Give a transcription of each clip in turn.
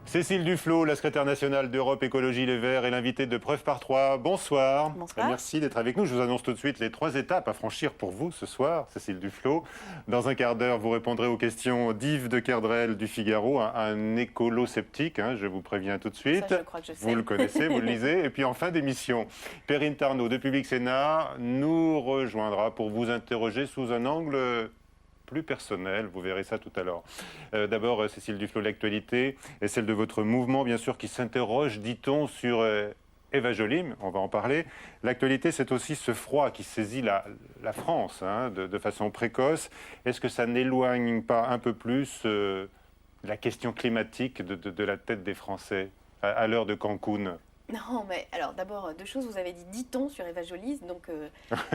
Cécile Duflot, la secrétaire nationale d'Europe Écologie Les Verts et l'invitée de Preuve par 3. Bonsoir. Bonsoir. Merci d'être avec nous. Je vous annonce tout de suite les 3 étapes à franchir pour vous ce soir, Cécile Duflot. Dans un quart d'heure, vous répondrez aux questions d'Yves de Kerdrel du Figaro, un écolo-sceptique, je vous préviens tout de suite. Ça, je crois que je sais. Vous le connaissez, vous le lisez. Et puis en fin d'émission, Perrine Tarnaud de Public Sénat nous rejoindra pour vous interroger sous un angle plus personnel, vous verrez ça tout à l'heure. D'abord, Cécile Duflot, l'actualité est celle de votre mouvement, bien sûr, qui s'interroge, dit-on, sur Eva Joly, on va en parler. L'actualité, c'est aussi ce froid qui saisit la France de façon précoce. Est-ce que ça n'éloigne pas un peu plus la question climatique de la tête des Français à l'heure de Cancun ? Non, mais alors d'abord, deux choses. Vous avez dit dit-on sur Eva Joly. Donc,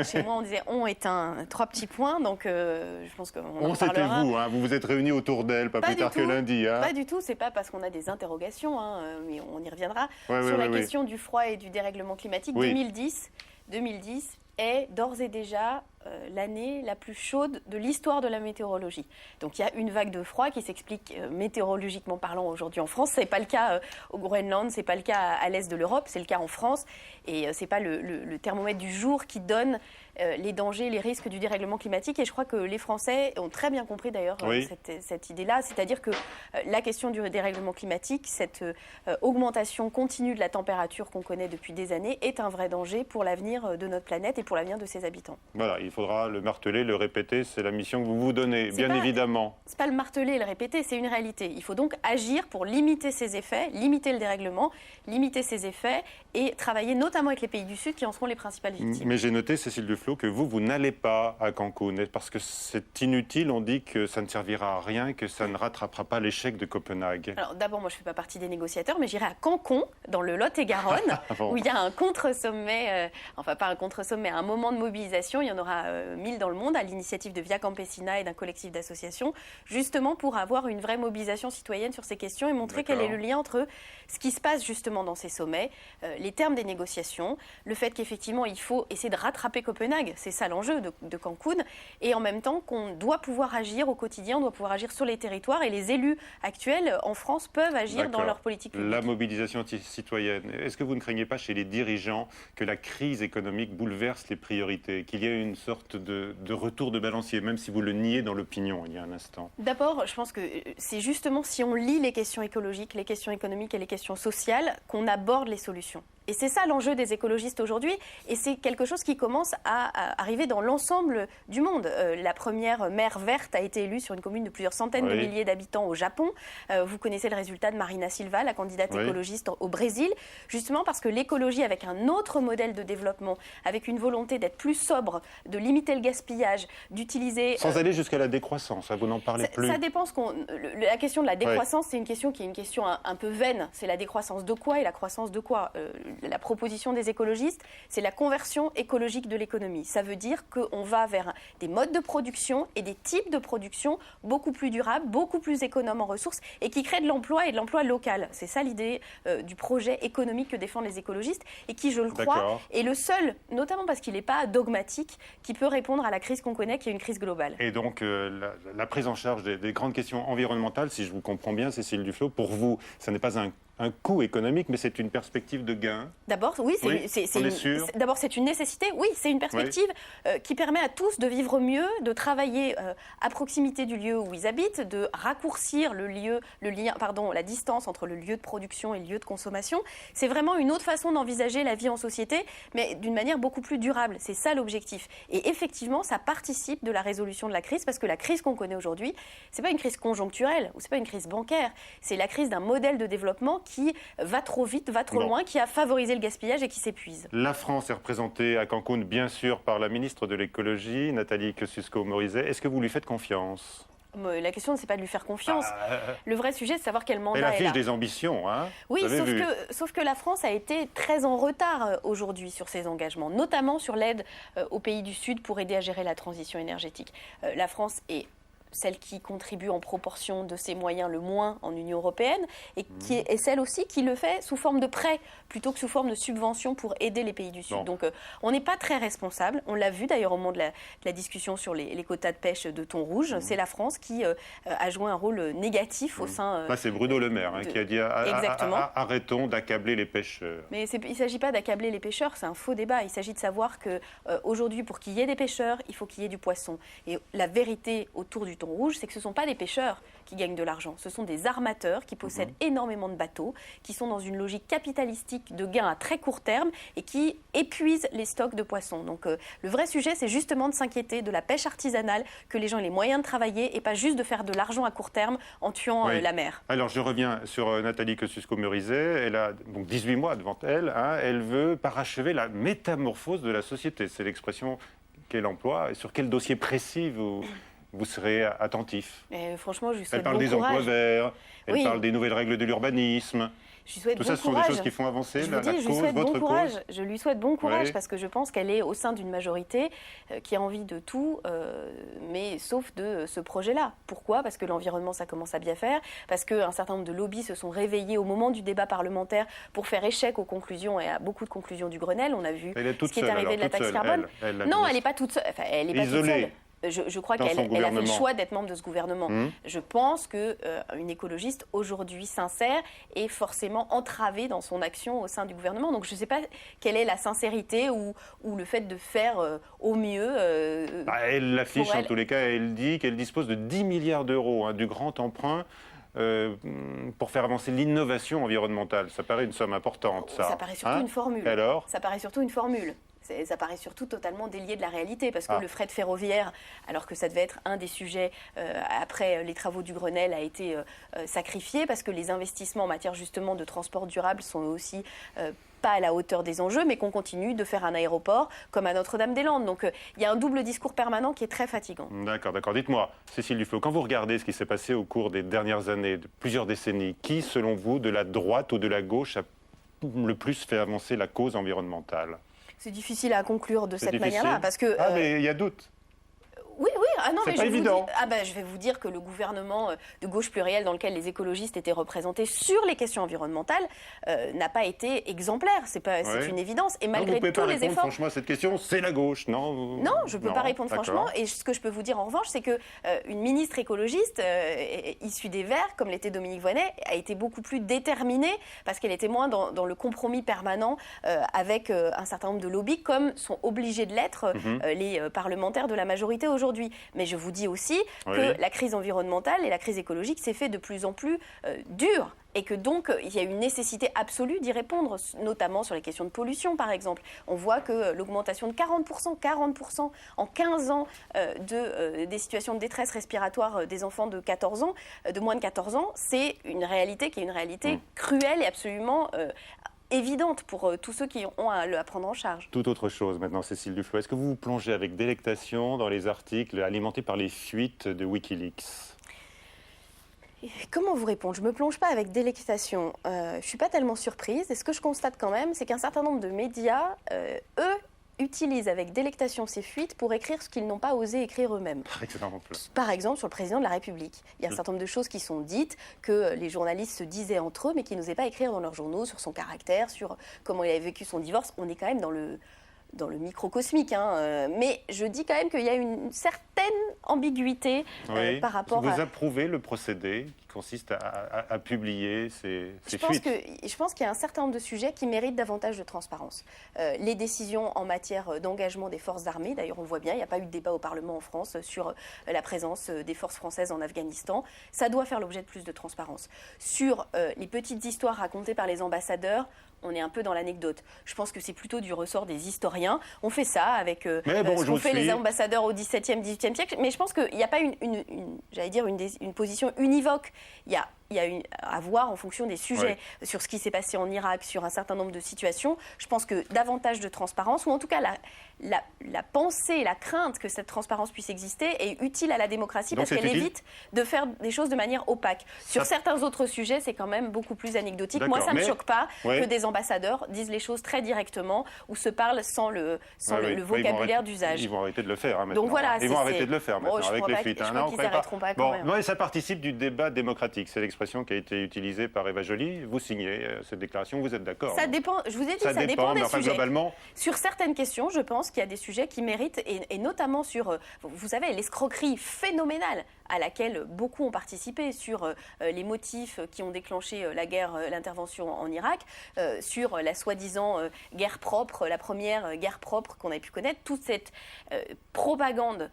chez moi, on disait on est un 3 petits points. Donc, je pense qu'on en c'était parlera. vous, vous vous êtes réunis autour d'elle, pas plus tard que lundi. Pas du tout, c'est pas parce qu'on a des interrogations, mais on y reviendra. Ouais, sur ouais, la question du froid et du dérèglement climatique, Oui. 2010 est d'ores et déjà l'année la plus chaude de l'histoire de la météorologie. Donc il y a une vague de froid qui s'explique météorologiquement parlant aujourd'hui en France. C'est pas le cas au Groenland, c'est pas le cas à l'est de l'Europe, c'est le cas en France. Et c'est pas le thermomètre du jour qui donne les dangers, les risques du dérèglement climatique. Et je crois que les Français ont très bien compris d'ailleurs Oui. cette idée-là. C'est-à-dire que la question du dérèglement climatique, cette augmentation continue de la température qu'on connaît depuis des années, est un vrai danger pour l'avenir de notre planète et pour l'avenir de ses habitants. Voilà, il faudra le marteler, le répéter, c'est la mission que vous vous donnez, bien évidemment. C'est pas le marteler et le répéter, c'est une réalité. Il faut donc agir pour limiter ces effets, limiter le dérèglement, limiter ces effets et travailler notamment avec les pays du Sud qui en seront les principales victimes. Mais j'ai noté, Cécile Duflot, que vous n'allez pas à Cancun parce que c'est inutile, on dit que ça ne servira à rien, que ça ne rattrapera pas l'échec de Copenhague. Alors d'abord, moi je ne fais pas partie des négociateurs, mais j'irai à Cancun, dans le Lot-et-Garonne, Bon. où il y a un contre-sommet, enfin pas un contre-sommet, un moment de mobilisation, il y en aura 1000 dans le monde, à l'initiative de Via Campesina et d'un collectif d'associations, justement pour avoir une vraie mobilisation citoyenne sur ces questions et montrer quel est le lien entre ce qui se passe justement dans ces sommets, les termes des négociations, le fait qu'effectivement il faut essayer de rattraper Copenhague, c'est ça l'enjeu de Cancun, et en même temps qu'on doit pouvoir agir au quotidien, on doit pouvoir agir sur les territoires, et les élus actuels en France peuvent agir dans leur politique publique. La mobilisation citoyenne, est-ce que vous ne craignez pas chez les dirigeants que la crise économique bouleverse les priorités, qu'il y ait une sorte de retour de balancier, même si vous le niez dans l'opinion il y a un instant? D'abord, je pense que c'est justement si on lit les questions écologiques, les questions économiques et les questions sociales qu'on aborde les solutions. Et c'est ça l'enjeu des écologistes aujourd'hui, et c'est quelque chose qui commence à arriver dans l'ensemble du monde. La première maire verte a été élue sur une commune de plusieurs centaines de milliers d'habitants au Japon. Vous connaissez le résultat de Marina Silva, la candidate écologiste au Brésil, justement parce que l'écologie avec un autre modèle de développement, avec une volonté d'être plus sobre, de limiter le gaspillage, d'utiliser... Sans aller jusqu'à la décroissance, vous n'en parlez plus. Ça dépend. La question de la décroissance, c'est une question qui est une question un peu vaine. C'est la décroissance de quoi et la croissance de quoi La proposition des écologistes, c'est la conversion écologique de l'économie. Ça veut dire qu'on va vers des modes de production et des types de production beaucoup plus durables, beaucoup plus économes en ressources et qui créent de l'emploi et de l'emploi local. C'est ça l'idée du projet économique que défendent les écologistes et qui, je le crois, est le seul, notamment parce qu'il n'est pas dogmatique, qui peut répondre à la crise qu'on connaît, qui est une crise globale. Et donc, la prise en charge des grandes questions environnementales, si je vous comprends bien, Cécile Duflot, pour vous, ça n'est pas un coût économique, mais c'est une perspective de gain. D'abord, oui, c'est une nécessité. Oui, c'est une perspective qui permet à tous de vivre mieux, de travailler à proximité du lieu où ils habitent, de raccourcir la distance entre le lieu de production et le lieu de consommation. C'est vraiment une autre façon d'envisager la vie en société, mais d'une manière beaucoup plus durable. C'est ça l'objectif. Et effectivement, ça participe de la résolution de la crise, parce que la crise qu'on connaît aujourd'hui, c'est pas une crise conjoncturelle ou c'est pas une crise bancaire. C'est la crise d'un modèle de développement qui va trop vite, va trop loin, qui a favorisé le gaspillage et qui s'épuise. La France est représentée à Cancun, bien sûr, par la ministre de l'écologie, Nathalie Kosciusko-Morizet. Est-ce que vous lui faites confiance ? La question, c'est pas de lui faire confiance. Le vrai sujet, c'est de savoir quel mandat elle a. Elle affiche des ambitions, Oui, sauf que la France a été très en retard aujourd'hui sur ses engagements, notamment sur l'aide aux pays du Sud pour aider à gérer la transition énergétique. La France est celle qui contribue en proportion de ses moyens le moins en Union européenne, et qui est celle aussi qui le fait sous forme de prêt plutôt que sous forme de subvention pour aider les pays du Sud. Donc on n'est pas très responsable. On l'a vu d'ailleurs au moment de la discussion sur les quotas de pêche de thon rouge. C'est la France qui a joué un rôle négatif au sein... Là, c'est Bruno Le Maire qui a dit arrêtons d'accabler les pêcheurs. Mais il ne s'agit pas d'accabler les pêcheurs, c'est un faux débat. Il s'agit de savoir qu'aujourd'hui, pour qu'il y ait des pêcheurs, il faut qu'il y ait du poisson. Et la vérité autour du thon rouge, c'est que ce ne sont pas des pêcheurs qui gagnent de l'argent. Ce sont des armateurs qui possèdent énormément de bateaux, qui sont dans une logique capitalistique de gains à très court terme et qui épuisent les stocks de poissons. Donc le vrai sujet, c'est justement de s'inquiéter de la pêche artisanale, que les gens aient les moyens de travailler et pas juste de faire de l'argent à court terme en tuant la mer. Alors je reviens sur Nathalie Kosciusko-Morizet. Elle a donc 18 mois devant elle. Elle veut parachever la métamorphose de la société. C'est l'expression qu'elle emploie. Et sur quel dossier précis vous serez attentif? Franchement, je lui souhaite Elle parle des emplois verts, elle parle des nouvelles règles de l'urbanisme. Tout ça, ce sont des choses qui font avancer votre cause. Je lui souhaite bon courage parce que je pense qu'elle est au sein d'une majorité qui a envie de tout, mais sauf de ce projet-là. Pourquoi? Parce que l'environnement, ça commence à bien faire, parce qu'un certain nombre de lobbies se sont réveillés au moment du débat parlementaire pour faire échec aux conclusions et à beaucoup de conclusions du Grenelle. On a vu ce qui est arrivé de la taxe carbone. Non, elle n'est pas toute seule. Enfin, elle n'est pas toute seule. Je crois qu'elle a fait le choix d'être membre de ce gouvernement. Je pense qu'une écologiste aujourd'hui sincère est forcément entravée dans son action au sein du gouvernement. Donc je ne sais pas quelle est la sincérité ou le fait de faire au mieux. Elle l'affiche en tous les cas, elle dit qu'elle dispose de 10 milliards d'euros du grand emprunt pour faire avancer l'innovation environnementale. Ça paraît une somme importante, ça. Ça paraît surtout une formule. Alors ? Ça paraît surtout une formule. Ça paraît surtout totalement délié de la réalité, parce que le fret ferroviaire, alors que ça devait être un des sujets après les travaux du Grenelle, a été sacrifié, parce que les investissements en matière justement de transport durable sont aussi pas à la hauteur des enjeux, mais qu'on continue de faire un aéroport comme à Notre-Dame-des-Landes. Donc il y a un double discours permanent qui est très fatigant. D'accord. Dites-moi, Cécile Duflot, quand vous regardez ce qui s'est passé au cours des dernières années, de plusieurs décennies, qui, selon vous, de la droite ou de la gauche, a le plus fait avancer la cause environnementale? C'est difficile à conclure de cette manière-là, parce que... mais il y a doute. Oui, non, mais pas évident. Je vais vous dire que le gouvernement de gauche plurielle dans lequel les écologistes étaient représentés sur les questions environnementales n'a pas été exemplaire. C'est une évidence. Et malgré tous les efforts... Franchement, à cette question, c'est la gauche, non? Non, je ne peux pas répondre franchement. Et ce que je peux vous dire en revanche, c'est qu'une ministre écologiste issue des Verts, comme l'était Dominique Voynet, a été beaucoup plus déterminée parce qu'elle était moins dans le compromis permanent avec un certain nombre de lobbies, comme sont obligés de l'être les parlementaires de la majorité aujourd'hui. Mais je vous dis aussi que la crise environnementale et la crise écologique s'est fait de plus en plus dure. Et que donc, il y a une nécessité absolue d'y répondre, notamment sur les questions de pollution, par exemple. On voit que l'augmentation de 40% en 15 ans des situations de détresse respiratoire des enfants de 14 ans, de moins de 14 ans, c'est une réalité qui est une réalité cruelle et absolument évidente pour tous ceux qui ont à prendre en charge. Tout autre chose maintenant, Cécile Duflot. Est-ce que vous vous plongez avec délectation dans les articles alimentés par les fuites de Wikileaks ? Comment vous répondre? Je ne me plonge pas avec délectation. Je ne suis pas tellement surprise. Et ce que je constate quand même, c'est qu'un certain nombre de médias, eux, utilisent avec délectation ces fuites pour écrire ce qu'ils n'ont pas osé écrire eux-mêmes. Par exemple, sur le président de la République. Il y a un certain nombre de choses qui sont dites, que les journalistes se disaient entre eux, mais qui n'osaient pas écrire dans leurs journaux, sur son caractère, sur comment il avait vécu son divorce. On est quand même dans le microcosmique, mais je dis quand même qu'il y a une certaine ambiguïté par rapport à... Vous approuvez le procédé qui consiste à publier ces fuites? Je pense qu'il y a un certain nombre de sujets qui méritent davantage de transparence. Les décisions en matière d'engagement des forces armées, d'ailleurs on le voit bien, il n'y a pas eu de débat au Parlement en France sur la présence des forces françaises en Afghanistan. Ça doit faire l'objet de plus de transparence. Sur les petites histoires racontées par les ambassadeurs, on est un peu dans l'anecdote. Je pense que c'est plutôt du ressort des historiens. On fait ça avec ce qu'ont fait les ambassadeurs au XVIIe, XVIIIe siècle. Mais je pense qu'il n'y a pas une position univoque. Il y a il y a à voir en fonction des sujets, sur ce qui s'est passé en Irak, sur un certain nombre de situations. Je pense que davantage de transparence, ou en tout cas la pensée, la crainte que cette transparence puisse exister est utile à la démocratie parce qu'elle évite de faire des choses de manière opaque. Sur certains autres sujets, c'est quand même beaucoup plus anecdotique. Moi, ça ne me choque pas que des ambassadeurs disent les choses très directement ou se parlent sans le vocabulaire d'usage. Ils vont arrêter de le faire maintenant. Donc voilà, ils vont arrêter de le faire maintenant avec les fuites. Je crois qu'ils n'arrêteront pas quand même. Ça participe du débat démocratique. C'est l'expression qui a été utilisée par Eva Joly. Vous signez cette déclaration, vous êtes d'accord? Ça dépend, je vous ai dit, ça dépend des sujets. Globalement... Sur certaines questions, je pense qu'il y a des sujets qui méritent, et notamment sur, vous savez, l'escroquerie phénoménale à laquelle beaucoup ont participé sur les motifs qui ont déclenché l'intervention en Irak, sur la soi-disant guerre propre, la première guerre propre qu'on a pu connaître, toute cette propagande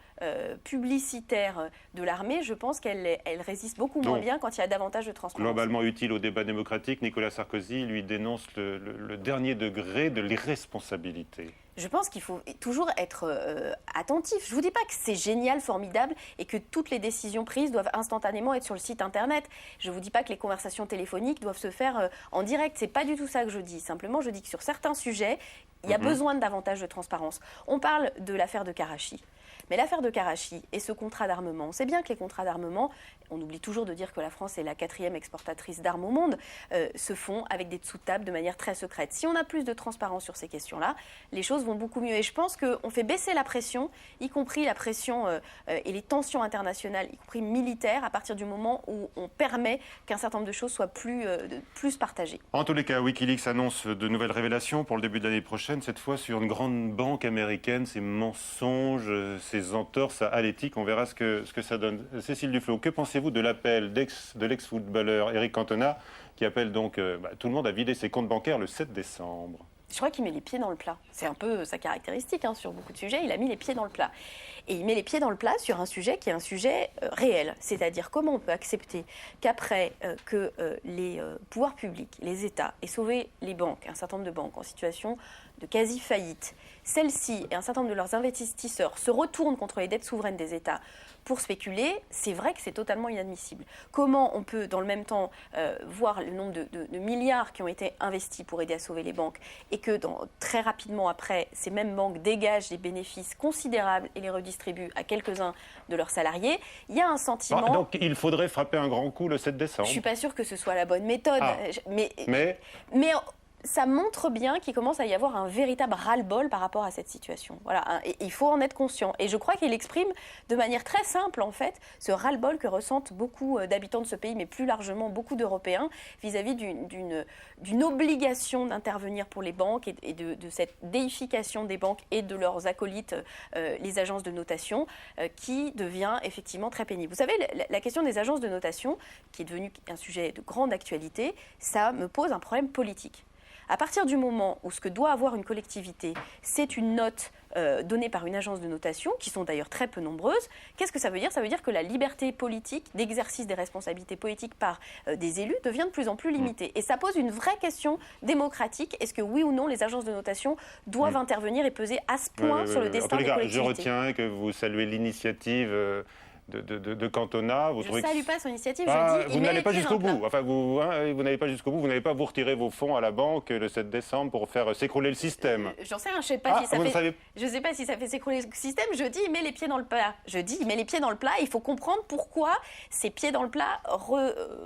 publicitaire de l'armée, je pense qu'elle résiste beaucoup moins bien quand il y a davantage de transparence. Globalement utile au débat démocratique, Nicolas Sarkozy lui dénonce le dernier degré de l'irresponsabilité. Je pense qu'il faut toujours être attentif. Je ne vous dis pas que c'est génial, formidable et que toutes les décisions prises doivent instantanément être sur le site internet. Je ne vous dis pas que les conversations téléphoniques doivent se faire en direct. Ce n'est pas du tout ça que je dis. Simplement, je dis que sur certains sujets, il y a besoin de davantage de transparence. On parle de l'affaire de Karachi. Mais l'affaire de Karachi et ce contrat d'armement, on sait bien que les contrats d'armement, on oublie toujours de dire que la France est la 4e exportatrice d'armes au monde, se font avec des dessous de table de manière très secrète. Si on a plus de transparence sur ces questions-là, les choses vont beaucoup mieux. Et je pense qu'on fait baisser la pression, y compris la pression et les tensions internationales, y compris militaires, à partir du moment où on permet qu'un certain nombre de choses soient plus partagées. En tous les cas, Wikileaks annonce de nouvelles révélations pour le début de l'année prochaine, cette fois sur une grande banque américaine, ces mensonges, ces entorses à l'éthique. On verra ce que ça donne. Cécile Duflot, que pensez-vous de l'appel de l'ex-footballeur Eric Cantona qui appelle donc tout le monde à vider ses comptes bancaires le 7 décembre? Je crois qu'il met les pieds dans le plat. C'est un peu sa caractéristique sur beaucoup de sujets. Il a mis les pieds dans le plat. Et il met les pieds dans le plat sur un sujet qui est un sujet réel. C'est-à-dire comment on peut accepter qu'après que les pouvoirs publics, les États, aient sauvé les banques, un certain nombre de banques en situation de quasi-faillite, celles-ci et un certain nombre de leurs investisseurs se retournent contre les dettes souveraines des États pour spéculer, c'est vrai que c'est totalement inadmissible. Comment on peut, dans le même temps, voir le nombre de milliards qui ont été investis pour aider à sauver les banques et que très rapidement après, ces mêmes banques dégagent des bénéfices considérables et les redistribuent à quelques-uns de leurs salariés? Il y a un sentiment... donc il faudrait frapper un grand coup le 7 décembre. Je ne suis pas sûre que ce soit la bonne méthode. Mais ça montre bien qu'il commence à y avoir un véritable ras-le-bol par rapport à cette situation. Voilà, et il faut en être conscient. Et je crois qu'il exprime de manière très simple, en fait, ce ras-le-bol que ressentent beaucoup d'habitants de ce pays, mais plus largement beaucoup d'Européens, vis-à-vis d'une obligation d'intervenir pour les banques et de cette déification des banques et de leurs acolytes, les agences de notation, qui devient effectivement très pénible. Vous savez, la question des agences de notation, qui est devenue un sujet de grande actualité, ça me pose un problème politique. À partir du moment où ce que doit avoir une collectivité, c'est une note donnée par une agence de notation, qui sont d'ailleurs très peu nombreuses, qu'est-ce que ça veut dire? Ça veut dire que la liberté politique, d'exercice des responsabilités politiques par des élus, devient de plus en plus limitée. Et ça pose une vraie question démocratique. Est-ce que oui ou non, les agences de notation doivent intervenir et peser à ce point sur le destin des collectivités? Je retiens que vous saluez l'initiative de Cantona. Je ne salue pas son initiative, je dis... Vous n'allez pas jusqu'au bout. Enfin, vous n'allez pas jusqu'au bout. Vous n'allez pas vous retirer vos fonds à la banque le 7 décembre pour faire s'écrouler le système. J'en sais rien, je ne sais pas si ça fait s'écrouler le système. Je dis, il met les pieds dans le plat. Il met les pieds dans le plat. Il faut comprendre pourquoi ces pieds dans le plat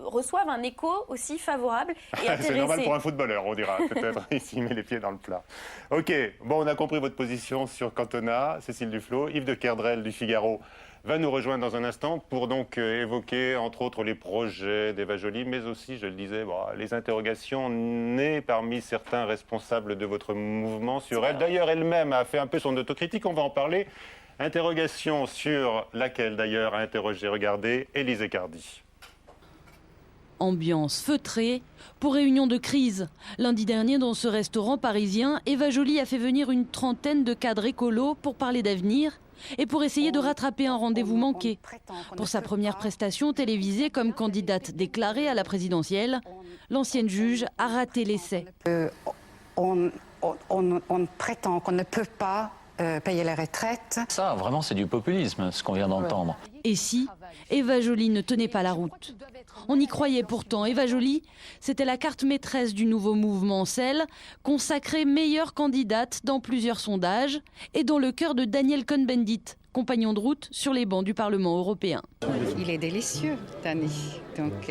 reçoivent un écho aussi favorable et intéressé. C'est normal pour un footballeur, on dira, peut-être, ici, il met les pieds dans le plat. Ok, bon, on a compris votre position sur Cantona, Cécile Duflot. Yves de Kerdrel du Figaro va nous rejoindre dans un instant pour donc évoquer, entre autres, les projets d'Eva Joly, mais aussi, je le disais, les interrogations nées parmi certains responsables de votre mouvement sur elle. D'ailleurs, elle-même a fait un peu son autocritique, on va en parler. Interrogation sur laquelle, d'ailleurs, a interrogé, regardez, Élysée Cardi. Ambiance feutrée pour réunion de crise. Lundi dernier, dans ce restaurant parisien, Eva Joly a fait venir une trentaine de cadres écolos pour parler d'avenir et pour essayer de rattraper un rendez-vous manqué. Pour sa première prestation télévisée comme candidate déclarée à la présidentielle, l'ancienne juge a raté l'essai. On prétend qu'on ne peut pas payer les retraites. Ça, vraiment, c'est du populisme, ce qu'on vient d'entendre. Et si Eva Joly ne tenait pas la route? On y croyait pourtant. Eva Joly, c'était la carte maîtresse du nouveau mouvement, celle consacrée meilleure candidate dans plusieurs sondages et dans le cœur de Daniel Cohn-Bendit, compagnon de route sur les bancs du Parlement européen. Il est délicieux, Dani. Donc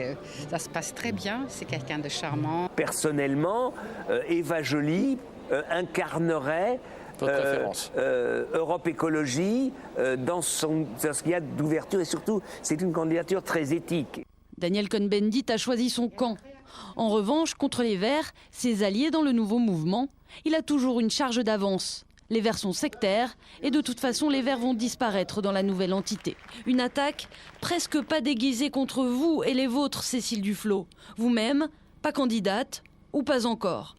ça se passe très bien, c'est quelqu'un de charmant. Personnellement, Eva Joly incarnerait Europe Écologie dans ce qu'il y a d'ouverture et surtout, c'est une candidature très éthique. Daniel Cohn-Bendit a choisi son camp. En revanche, contre les Verts, ses alliés dans le nouveau mouvement, il a toujours une charge d'avance. Les Verts sont sectaires et de toute façon, les Verts vont disparaître dans la nouvelle entité. Une attaque presque pas déguisée contre vous et les vôtres, Cécile Duflot. Vous-même, pas candidate ou pas encore.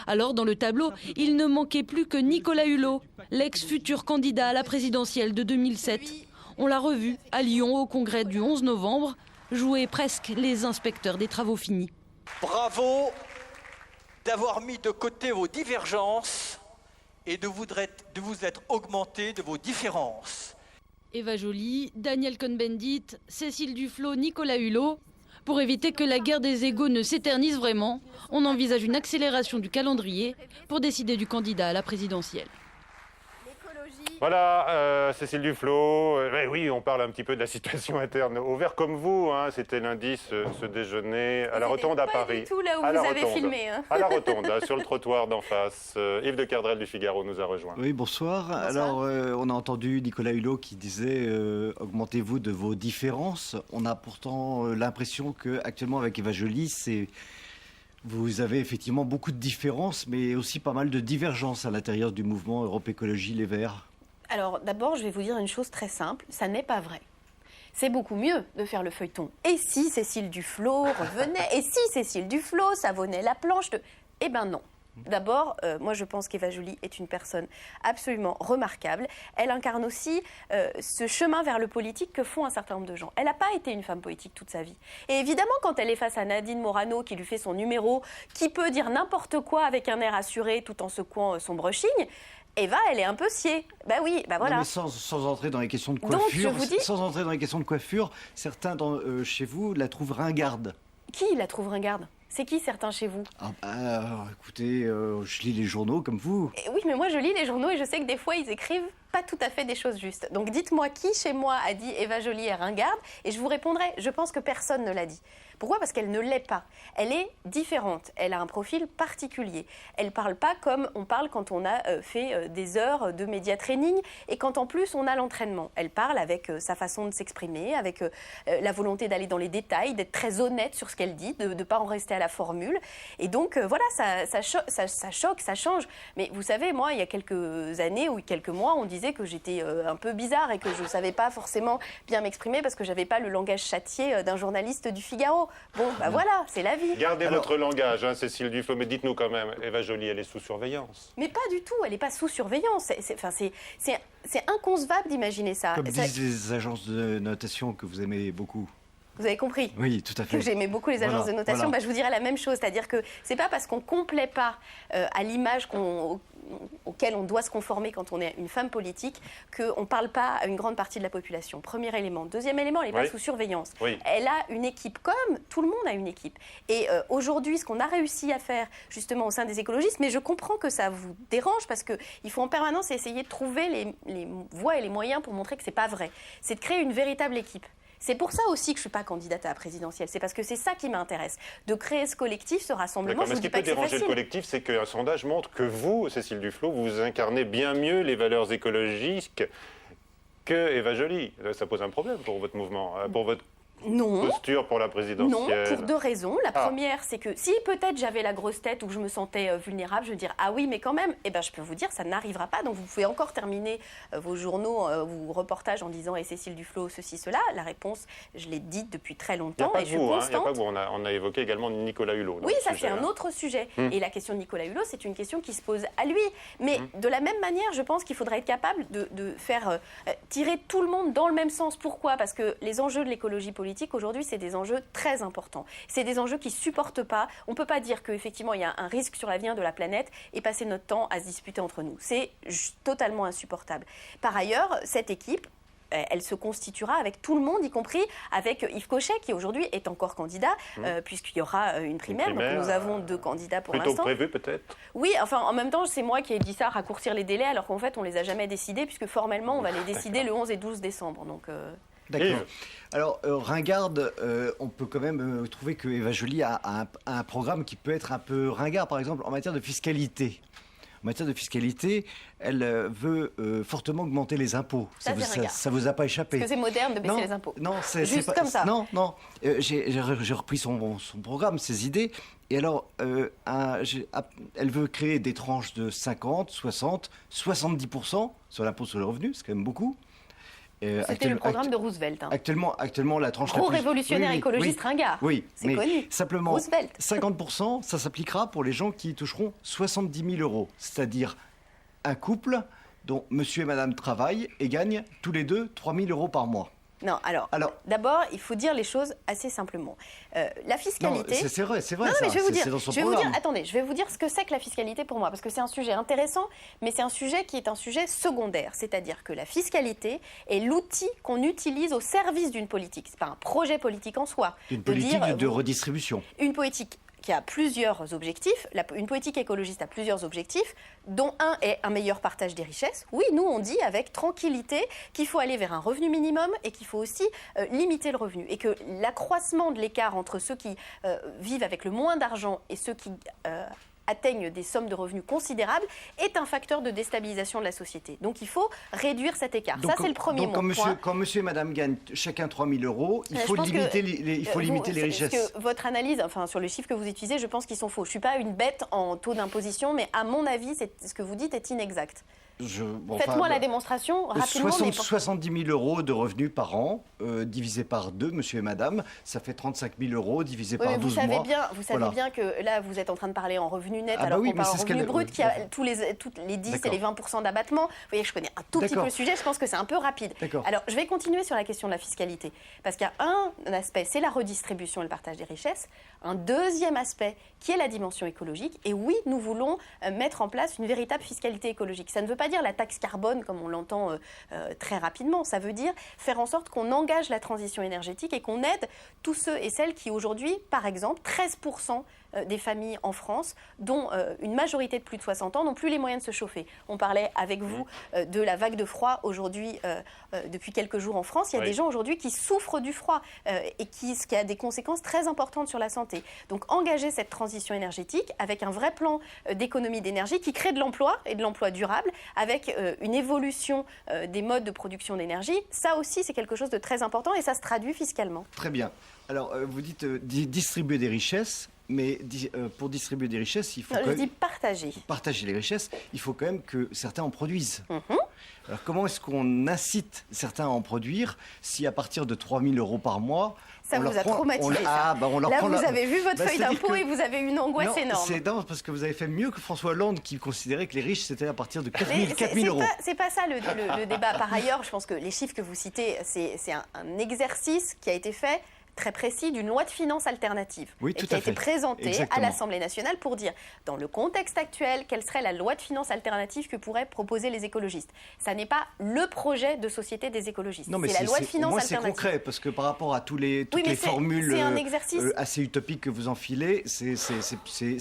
Alors, dans le tableau, il ne manquait plus que Nicolas Hulot, l'ex-futur candidat à la présidentielle de 2007. On l'a revu à Lyon au congrès du 11 novembre, jouer presque les inspecteurs des travaux finis. Bravo d'avoir mis de côté vos divergences et de vous être augmenté de vos différences. Eva Joly, Daniel Cohn-Bendit, Cécile Duflot, Nicolas Hulot. Pour éviter que la guerre des égos ne s'éternise vraiment, on envisage une accélération du calendrier pour décider du candidat à la présidentielle. Voilà, Cécile Duflot. Oui, on parle un petit peu de la situation interne au Vert comme vous. Hein, c'était lundi ce déjeuner à la Rotonde à Paris. Pas du tout là où vous avez filmé. À la Rotonde, sur le trottoir d'en face. Yves de Kerdrel du Figaro nous a rejoint. Oui, bonsoir. Alors, on a entendu Nicolas Hulot qui disait augmentez-vous de vos différences. On a pourtant l'impression qu'actuellement avec Eva Joly, vous avez effectivement beaucoup de différences, mais aussi pas mal de divergences à l'intérieur du mouvement Europe Écologie Les Verts. Alors d'abord, je vais vous dire une chose très simple, ça n'est pas vrai. C'est beaucoup mieux de faire le feuilleton. Et si Cécile Duflot revenait, et si Cécile Duflot savonnait la planche de... Eh ben non. D'abord, moi je pense qu'Eva Joly est une personne absolument remarquable. Elle incarne aussi ce chemin vers le politique que font un certain nombre de gens. Elle n'a pas été une femme politique toute sa vie. Et évidemment, quand elle est face à Nadine Morano qui lui fait son numéro, qui peut dire n'importe quoi avec un air assuré tout en secouant son brushing, Eva, elle est un peu sciée. Ben oui, ben voilà. Non, mais sans entrer dans les questions de coiffure, donc, je vous dis... sans entrer dans les questions de coiffure, certains chez vous la trouvent ringarde. Qui la trouve ringarde ? C'est qui certains chez vous ? Écoutez, je lis les journaux comme vous. Et oui, mais moi je lis les journaux et je sais que des fois ils écrivent pas tout à fait des choses justes. Donc dites-moi qui chez moi a dit Eva Joly est ringarde et je vous répondrai, je pense que personne ne l'a dit. Pourquoi ? Parce qu'elle ne l'est pas. Elle est différente. Elle a un profil particulier. Elle ne parle pas comme on parle quand on a fait des heures de média training et quand en plus on a l'entraînement. Elle parle avec sa façon de s'exprimer, avec la volonté d'aller dans les détails, d'être très honnête sur ce qu'elle dit, de ne pas en rester à la formule. Et donc voilà, ça choque, ça change. Mais vous savez, moi, il y a quelques années ou quelques mois, on disait que j'étais un peu bizarre et que je ne savais pas forcément bien m'exprimer parce que je n'avais pas le langage châtié d'un journaliste du Figaro. Bon, bah voilà, c'est la vie. Gardez votre langage, hein, Cécile Duflot, mais dites-nous quand même, Eva Joly, elle est sous surveillance. Mais pas du tout, elle n'est pas sous surveillance. C'est inconcevable d'imaginer ça. Comme disent les agences de notation que vous aimez beaucoup. Vous avez compris ? Oui, tout à fait. Que j'aimais beaucoup les agences de notation. Voilà. Bah, je vous dirais la même chose, c'est-à-dire que c'est pas parce qu'on ne complaît pas à l'image auquel on doit se conformer quand on est une femme politique qu'on ne parle pas à une grande partie de la population. Premier élément. Deuxième élément, elle n'est pas sous surveillance. Oui. Elle a une équipe, comme tout le monde a une équipe. Et aujourd'hui, ce qu'on a réussi à faire justement au sein des écologistes, mais je comprends que ça vous dérange parce qu'il faut en permanence essayer de trouver les voies et les moyens pour montrer que ce n'est pas vrai. C'est de créer une véritable équipe. C'est pour ça aussi que je ne suis pas candidate à la présidentielle. C'est parce que c'est ça qui m'intéresse, de créer ce collectif, ce rassemblement. Mais ce qui peut déranger le collectif, c'est qu'un sondage montre que vous, Cécile Duflot, vous incarnez bien mieux les valeurs écologiques que Eva Joly. Ça pose un problème pour votre mouvement, pour votre posture pour la présidentielle. Non, pour deux raisons. La première, c'est que si peut-être j'avais la grosse tête ou que je me sentais vulnérable, je veux dire ah oui, mais quand même, eh ben, je peux vous dire, ça n'arrivera pas. Donc vous pouvez encore terminer vos journaux, vos reportages en disant et Cécile Duflot, ceci, cela. La réponse, je l'ai dite depuis très longtemps et je suis constante. Il n'y a pas que vous, on a évoqué également Nicolas Hulot. Oui, ça c'est un autre sujet. Et la question de Nicolas Hulot, c'est une question qui se pose à lui. Mais de la même manière, je pense qu'il faudrait être capable de faire tirer tout le monde dans le même sens. Pourquoi ? Parce que les enjeux de l'écologie politique, aujourd'hui, c'est des enjeux très importants. C'est des enjeux qui ne supportent pas. On ne peut pas dire qu'effectivement, il y a un risque sur l'avenir de la planète et passer notre temps à se disputer entre nous. C'est totalement insupportable. Par ailleurs, cette équipe, elle se constituera avec tout le monde, y compris avec Yves Cochet, qui aujourd'hui est encore candidat, puisqu'il y aura une primaire. Donc nous avons 2 candidats pour l'instant. Plutôt prévu peut-être ? Oui, enfin en même temps, c'est moi qui ai dit ça, raccourcir les délais, alors qu'en fait on ne les a jamais décidés, puisque formellement on va les décider le 11 et 12 décembre. Donc, D'accord. Alors, ringarde, on peut quand même trouver que Eva Joly a un programme qui peut être un peu ringard, par exemple, en matière de fiscalité. En matière de fiscalité, elle veut fortement augmenter les impôts. Ça vous a pas échappé? Parce que c'est moderne de baisser les impôts. Non, c'est juste pas, comme ça. Non. J'ai repris son programme, ses idées. Et alors, elle veut créer des tranches de 50, 60, 70% sur l'impôt sur le revenu, c'est quand même beaucoup. C'était le programme de Roosevelt. Hein. Actuellement, la tranche... Gros révolutionnaire écologiste ringard. Oui, c'est connu. Simplement, Roosevelt. 50%, ça s'appliquera pour les gens qui toucheront 70 000 euros. C'est-à-dire un couple dont monsieur et madame travaillent et gagnent tous les deux 3 000 euros par mois. Non, alors d'abord, il faut dire les choses assez simplement. La fiscalité... Non, c'est vrai, non, ça. Mais je vais vous dire, c'est dans son programme. Attendez, je vais vous dire ce que c'est que la fiscalité pour moi, parce que c'est un sujet intéressant, mais c'est un sujet qui est un sujet secondaire. C'est-à-dire que la fiscalité est l'outil qu'on utilise au service d'une politique. Ce n'est pas un projet politique en soi. Une politique de redistribution. Une politique qui a plusieurs objectifs. Une politique écologiste a plusieurs objectifs, dont un est un meilleur partage des richesses. Oui, nous, on dit avec tranquillité qu'il faut aller vers un revenu minimum et qu'il faut aussi limiter le revenu. Et que l'accroissement de l'écart entre ceux qui vivent avec le moins d'argent et ceux qui atteignent des sommes de revenus considérables est un facteur de déstabilisation de la société. Donc il faut réduire cet écart. Donc, ça, c'est le premier point. Quand monsieur et madame gagnent chacun 3 000 euros, il faut limiter les richesses. Parce que votre analyse, enfin sur les chiffres que vous utilisez, je pense qu'ils sont faux. Je ne suis pas une bête en taux d'imposition, mais à mon avis, ce que vous dites est inexact. Faites-moi la démonstration rapidement. 70 000 euros de revenus par an, divisé par 2, monsieur et madame, ça fait 35 000 euros divisé par 12 mois. Vous savez bien que là, vous êtes en train de parler en revenu net, alors qu'on parle en revenu brut, qui a tous les 10 et les 20% d'abattement. Vous voyez, je connais un tout petit peu le sujet, je pense que c'est un peu rapide. Alors, je vais continuer sur la question de la fiscalité, parce qu'il y a un aspect, c'est la redistribution et le partage des richesses. Un deuxième aspect, qui est la dimension écologique. Et oui, nous voulons mettre en place une véritable fiscalité écologique. Ça ne veut pas dire la taxe carbone, comme on l'entend très rapidement. Ça veut dire faire en sorte qu'on engage la transition énergétique et qu'on aide tous ceux et celles qui aujourd'hui, par exemple, 13% des familles en France, dont une majorité de plus de 60 ans, n'ont plus les moyens de se chauffer. On parlait avec vous de la vague de froid aujourd'hui, depuis quelques jours en France. Il y a des gens aujourd'hui qui souffrent du froid et ce qui a des conséquences très importantes sur la santé. Donc engager cette transition énergétique avec un vrai plan d'économie d'énergie qui crée de l'emploi et de l'emploi durable, avec une évolution des modes de production d'énergie, ça aussi c'est quelque chose de très important et ça se traduit fiscalement. Très bien. Alors vous dites distribuer des richesses. Mais pour distribuer des richesses, il faut partager les richesses. Il faut quand même que certains en produisent. Alors comment est-ce qu'on incite certains à en produire si à partir de 3 000 euros par mois... Ça vous a traumatisé, ça. Là, vous avez vu votre feuille d'impôt et vous avez eu une angoisse énorme. C'est dingue parce que vous avez fait mieux que François Hollande qui considérait que les riches, c'était à partir de 4 000 euros. C'est pas ça le débat. Par ailleurs, je pense que les chiffres que vous citez, c'est un exercice qui a été fait très précis d'une loi de finances alternative et qui a été présentée à l'Assemblée nationale pour dire, dans le contexte actuel, quelle serait la loi de finances alternative que pourraient proposer les écologistes. Ça n'est pas le projet de projet des écologistes. C'est la loi de finances alternative. C'est concret, parce que par rapport à toutes les formules assez utopiques que vous enfilez,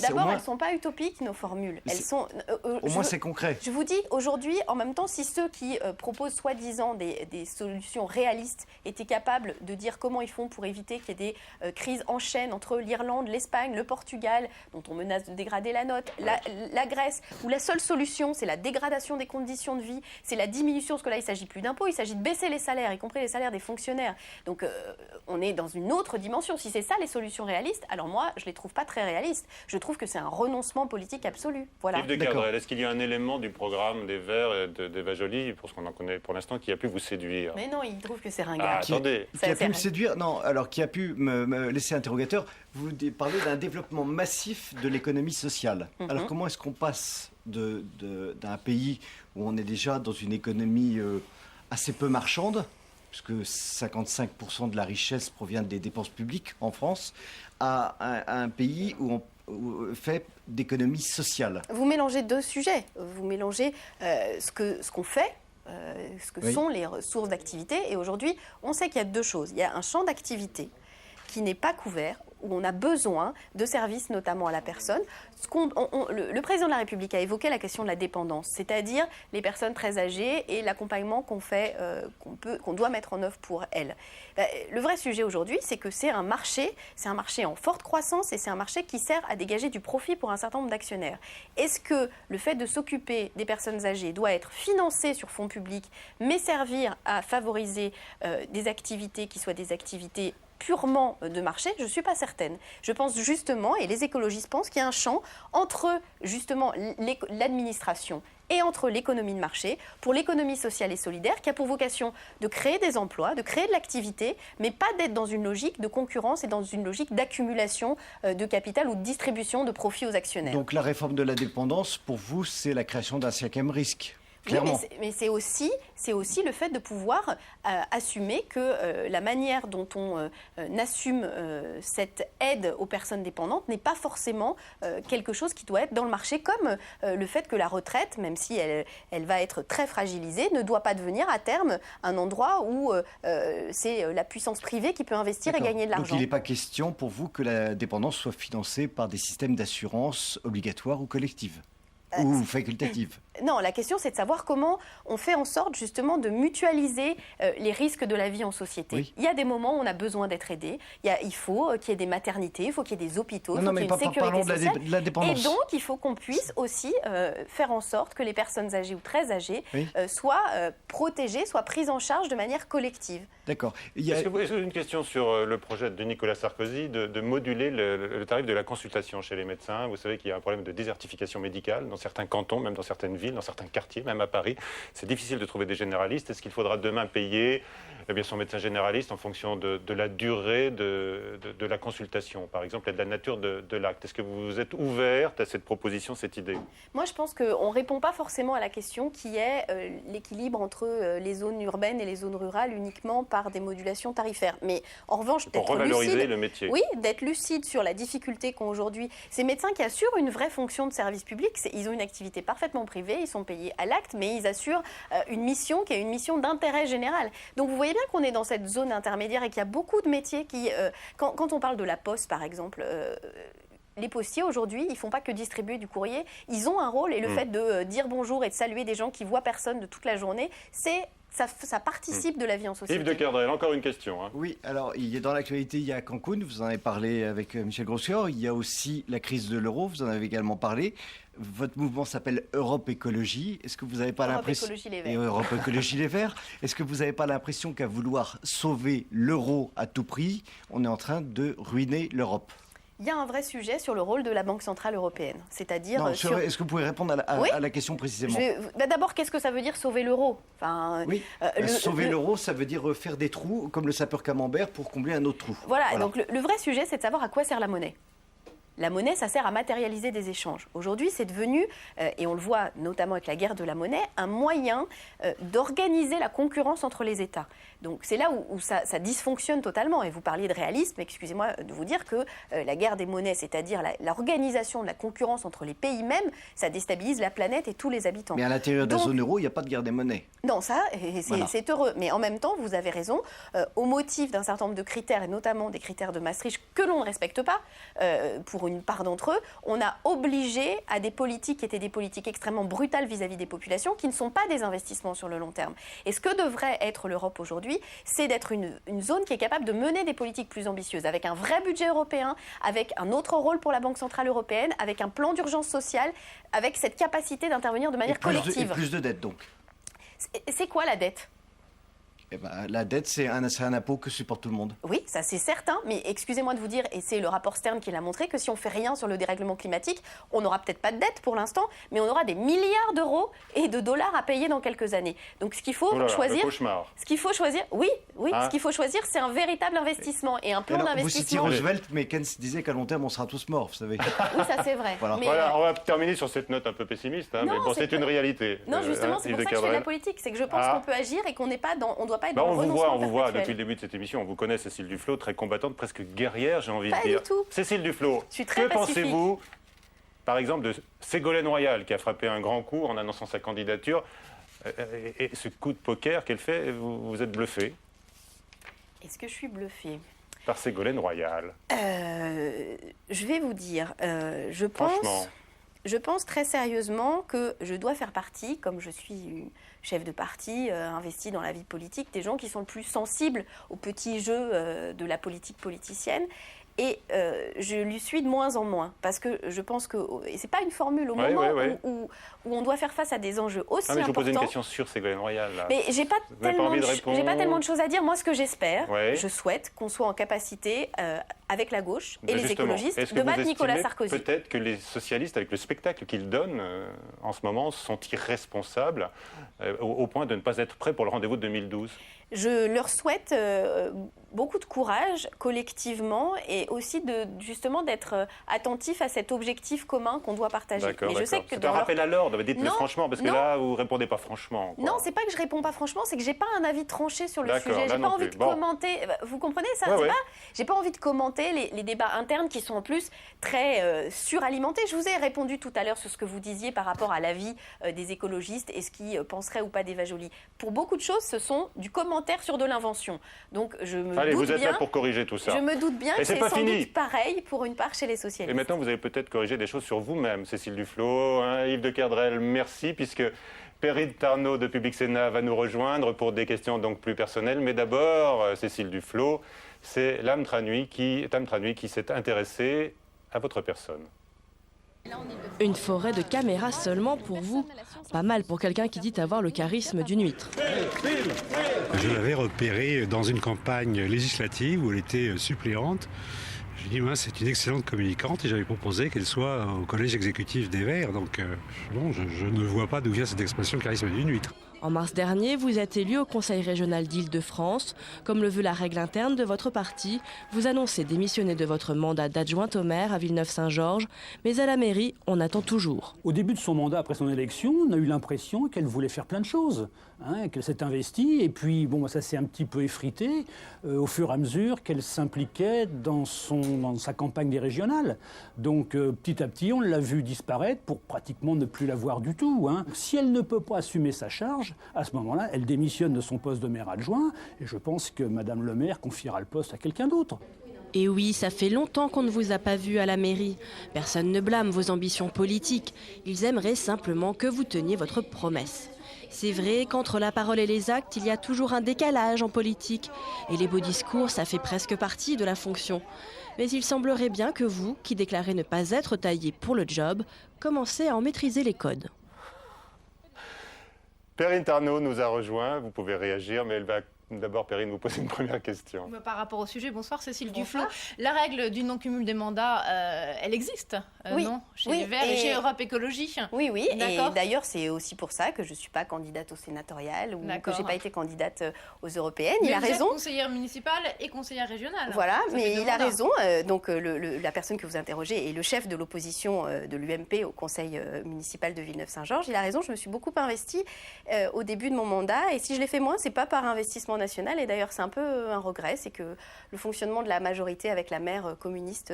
D'abord, elles ne sont pas utopiques, nos formules. Elles sont, au moins, c'est concret. Je vous dis, aujourd'hui, en même temps, si ceux qui proposent soi-disant des solutions réalistes étaient capables de dire comment ils font pour éviter qu'il y ait des crises en chaîne entre l'Irlande, l'Espagne, le Portugal, dont on menace de dégrader la note, la Grèce, où la seule solution, c'est la dégradation des conditions de vie, c'est la diminution, parce que là, il ne s'agit plus d'impôts, il s'agit de baisser les salaires, y compris les salaires des fonctionnaires. Donc, on est dans une autre dimension. Si c'est ça les solutions réalistes, alors moi, je ne les trouve pas très réalistes. Je trouve que c'est un renoncement politique absolu. Voilà. Yves de Kerdrel, est-ce qu'il y a un élément du programme des Verts et d'Eva Joly, pour ce qu'on en connaît pour l'instant, qui a pu vous séduire? Mais non, il trouve que c'est ringard. Attendez. Qui a pu me séduire? Non, alors qui a pu me laisser interrogateur. Vous parlez d'un développement massif de l'économie sociale. Alors comment est-ce qu'on passe d'un pays où on est déjà dans une économie assez peu marchande, puisque 55% de la richesse provient des dépenses publiques en France, à un pays où on fait d'économie sociale? Vous mélangez deux sujets. Vous mélangez ce qu'on fait ce que sont les sources d'activité. Et aujourd'hui, on sait qu'il y a deux choses. Il y a un champ d'activité qui n'est pas couvert, où on a besoin de services, notamment à la personne. Le président de la République a évoqué la question de la dépendance, c'est-à-dire les personnes très âgées et l'accompagnement qu'on doit mettre en œuvre pour elles. Le vrai sujet aujourd'hui, c'est que c'est un marché en forte croissance et c'est un marché qui sert à dégager du profit pour un certain nombre d'actionnaires. Est-ce que le fait de s'occuper des personnes âgées doit être financé sur fonds publics, mais servir à favoriser des activités qui soient des activités purement de marché? Je ne suis pas certaine. Je pense justement, et les écologistes pensent, qu'il y a un champ entre justement l'administration et entre l'économie de marché, pour l'économie sociale et solidaire, qui a pour vocation de créer des emplois, de créer de l'activité, mais pas d'être dans une logique de concurrence et dans une logique d'accumulation de capital ou de distribution de profits aux actionnaires. Donc la réforme de la dépendance, pour vous, c'est la création d'un cinquième risque? Oui, mais c'est aussi le fait de pouvoir assumer que la manière dont on assume cette aide aux personnes dépendantes n'est pas forcément quelque chose qui doit être dans le marché, comme le fait que la retraite, même si elle va être très fragilisée, ne doit pas devenir à terme un endroit où c'est la puissance privée qui peut investir et gagner de l'argent. Donc il n'est pas question pour vous que la dépendance soit financée par des systèmes d'assurance obligatoires ou collectives ou facultatives? Non, la question, c'est de savoir comment on fait en sorte justement de mutualiser les risques de la vie en société. Oui. Il y a des moments où on a besoin d'être aidé. Il faut qu'il y ait des maternités, il faut qu'il y ait des hôpitaux, il faut qu'il y ait une sécurité sociale. De la dépendance. Et donc, il faut qu'on puisse aussi faire en sorte que les personnes âgées ou très âgées soient protégées, soient prises en charge de manière collective. D'accord. Est-ce que vous avez une question sur le projet de Nicolas Sarkozy de moduler le tarif de la consultation chez les médecins? Vous savez qu'il y a un problème de désertification médicale dans certains cantons, même dans certaines villes, dans certains quartiers, même à Paris. C'est difficile de trouver des généralistes. Est-ce qu'il faudra demain payer son médecin généraliste en fonction de la durée de la consultation, par exemple, et de la nature de l'acte? Est-ce que vous êtes ouverte à cette proposition, cette idée? Moi, je pense qu'on ne répond pas forcément à la question qui est l'équilibre entre les zones urbaines et les zones rurales uniquement par des modulations tarifaires. Mais en revanche, pour revaloriser lucide, le métier. Oui, d'être lucide sur la difficulté qu'ont aujourd'hui ces médecins qui assurent une vraie fonction de service public. Ils ont une activité parfaitement privée, ils sont payés à l'acte, mais ils assurent une mission qui est une mission d'intérêt général. Donc vous voyez bien qu'on est dans cette zone intermédiaire et qu'il y a beaucoup de métiers qui... Quand on parle de la Poste, par exemple... les postiers, aujourd'hui, ils ne font pas que distribuer du courrier. Ils ont un rôle et le fait de dire bonjour et de saluer des gens qui ne voient personne de toute la journée, ça participe de la vie en société. Yves de Kerdrel, encore une question. Oui, alors dans l'actualité, il y a Cancun, vous en avez parlé avec Michel Grosclaude. Il y a aussi la crise de l'euro, vous en avez également parlé. Votre mouvement s'appelle Europe Écologie. Est-ce que vous n'avez pas l'impression... Europe Écologie Les Verts. Europe Écologie Les Verts. Est-ce que vous n'avez pas l'impression qu'à vouloir sauver l'euro à tout prix, on est en train de ruiner l'Europe? Il y a un vrai sujet sur le rôle de la Banque Centrale Européenne. C'est-à-dire... Est-ce que vous pouvez répondre à la question précisément? D'abord, qu'est-ce que ça veut dire sauver l'euro? Sauver l'euro, ça veut dire faire des trous comme le sapeur camembert pour combler un autre trou. Voilà. Donc le vrai sujet, c'est de savoir à quoi sert la monnaie. La monnaie, ça sert à matérialiser des échanges. Aujourd'hui, c'est devenu, et on le voit notamment avec la guerre de la monnaie, un moyen d'organiser la concurrence entre les États. Donc c'est là où ça dysfonctionne totalement. Et vous parliez de réalisme, excusez-moi de vous dire que la guerre des monnaies, c'est-à-dire l'organisation de la concurrence entre les pays même, ça déstabilise la planète et tous les habitants. Mais à l'intérieur de la zone euro, il n'y a pas de guerre des monnaies. Non, c'est heureux. Mais en même temps, vous avez raison, au motif d'un certain nombre de critères, et notamment des critères de Maastricht que l'on ne respecte pas, pour une part d'entre eux, on a obligé à des politiques qui étaient des politiques extrêmement brutales vis-à-vis des populations, qui ne sont pas des investissements sur le long terme. Et ce que devrait être l'Europe aujourd'hui, c'est d'être une zone qui est capable de mener des politiques plus ambitieuses, avec un vrai budget européen, avec un autre rôle pour la Banque Centrale Européenne, avec un plan d'urgence sociale, avec cette capacité d'intervenir de manière collective. Et plus de dette, donc. C'est quoi la dette ? La dette, c'est un impôt que supporte tout le monde. Oui, ça c'est certain, mais excusez-moi de vous dire, et c'est le rapport Stern qui l'a montré, que si on ne fait rien sur le dérèglement climatique, on n'aura peut-être pas de dette pour l'instant, mais on aura des milliards d'euros et de dollars à payer dans quelques années. Donc ce qu'il faut choisir... Ce qu'il faut choisir, ce qu'il faut choisir, c'est un véritable investissement et un plan d'investissement. Vous citiez Roosevelt, mais Keynes disait qu'à long terme, on sera tous morts, vous savez. Oui, ça c'est vrai. Voilà. On va terminer sur cette note un peu pessimiste, mais bon, c'est une réalité. Non, justement, c'est pour ça que je fais de la politique, c'est que je pense qu'on peut agir et qu'on n'est pas dans... On doit pas être dans le on renoncement vous voit depuis le début de cette émission, on vous connaît, Cécile Duflot, très combattante, presque guerrière, j'ai envie de dire. Pas du tout. Cécile Duflot, que pensez-vous, par exemple, de Ségolène Royal, qui a frappé un grand coup en annonçant sa candidature Et ce coup de poker qu'elle fait, vous êtes bluffé. Est-ce que je suis bluffée? Par Ségolène Royal. Je vais vous dire, je pense très sérieusement que je dois faire partie, comme je suis chef de parti, investie dans la vie politique, des gens qui sont le plus sensibles aux petits jeux de la politique politicienne. Et je lui suis de moins en moins, parce que je pense que, et c'est pas une formule, au moment où on doit faire face à des enjeux aussi importants. Je vous posais une question sur Ségolène Royal. Là. Mais j'ai pas tellement de choses à dire. Moi, ce que j'espère, je souhaite qu'on soit en capacité, avec la gauche et les écologistes, de battre Nicolas Sarkozy. Peut-être que les socialistes, avec le spectacle qu'ils donnent en ce moment, sont irresponsables au point de ne pas être prêts pour le rendez-vous de 2012. Je leur souhaite beaucoup de courage collectivement et aussi justement d'être attentif à cet objectif commun qu'on doit partager. D'accord. C'est un rappel à l'ordre, dites-le franchement, parce que là, vous ne répondez pas franchement. Non, c'est pas que je réponds pas franchement, c'est que j'ai pas un avis tranché sur le sujet. J'ai pas envie de commenter. Vous comprenez ça? J'ai pas envie de commenter les débats internes qui sont en plus très suralimentés. Je vous ai répondu tout à l'heure sur ce que vous disiez par rapport à l'avis des écologistes et ce qu'ils penseraient ou pas d'Eva Joly. Pour beaucoup de choses, ce sont du commentaire sur de l'invention. Donc je me doute vous êtes bien, là pour corriger tout ça. Je me doute bien que c'est sans doute pareil pour une part chez les socialistes. Et maintenant, vous allez peut-être corriger des choses sur vous-même, Cécile Duflot, Yves de Kerdrel, merci, puisque Perrine Tarnaud de Public Sénat va nous rejoindre pour des questions donc plus personnelles. Mais d'abord, Cécile Duflot, c'est Tam Tranui qui s'est intéressée à votre personne. Une forêt de caméras seulement pour vous. Pas mal pour quelqu'un qui dit avoir le charisme d'une huître. Je l'avais repérée dans une campagne législative où elle était suppléante. J'ai dit, c'est une excellente communicante et j'avais proposé qu'elle soit au collège exécutif des Verts. Donc, je ne vois pas d'où vient cette expression charisme d'une huître. En mars dernier, vous êtes élu au Conseil régional d'Île-de-France. Comme le veut la règle interne de votre parti, vous annoncez démissionner de votre mandat d'adjointe au maire à Villeneuve-Saint-Georges. Mais à la mairie, on attend toujours. Au début de son mandat, après son élection, on a eu l'impression qu'elle voulait faire plein de choses, qu'elle s'est investie. Et puis, ça s'est un petit peu effrité au fur et à mesure qu'elle s'impliquait dans sa campagne des régionales. Donc, petit à petit, on l'a vu disparaître pour pratiquement ne plus la voir du tout. Si elle ne peut pas assumer sa charge, à ce moment-là, elle démissionne de son poste de maire adjoint et je pense que Madame le maire confiera le poste à quelqu'un d'autre. Et oui, ça fait longtemps qu'on ne vous a pas vu à la mairie. Personne ne blâme vos ambitions politiques. Ils aimeraient simplement que vous teniez votre promesse. C'est vrai qu'entre la parole et les actes, il y a toujours un décalage en politique. Et les beaux discours, ça fait presque partie de la fonction. Mais il semblerait bien que vous, qui déclarez ne pas être taillé pour le job, commencez à en maîtriser les codes. Perrine Tarnaud nous a rejoint, vous pouvez réagir, mais elle va d'abord, Perrine, vous poser une première question. Par rapport au sujet, bonsoir Cécile Duflot. La règle du non-cumul des mandats, elle existe, non, chez les Verts et chez Europe Écologie. Oui, et d'ailleurs c'est aussi pour ça que je ne suis pas candidate au sénatorial ou que je n'ai pas été candidate aux européennes. Mais il a raison. Êtes conseillère municipale et conseillère régionale. Voilà, mais il a raison. Donc la personne que vous interrogez est le chef de l'opposition de l'UMP au conseil municipal de Villeneuve-Saint-Georges. Il a raison, je me suis beaucoup investie au début de mon mandat et si je l'ai fait moins, c'est pas par investissement national et d'ailleurs c'est un peu un regret, c'est que le fonctionnement de la majorité avec la maire communiste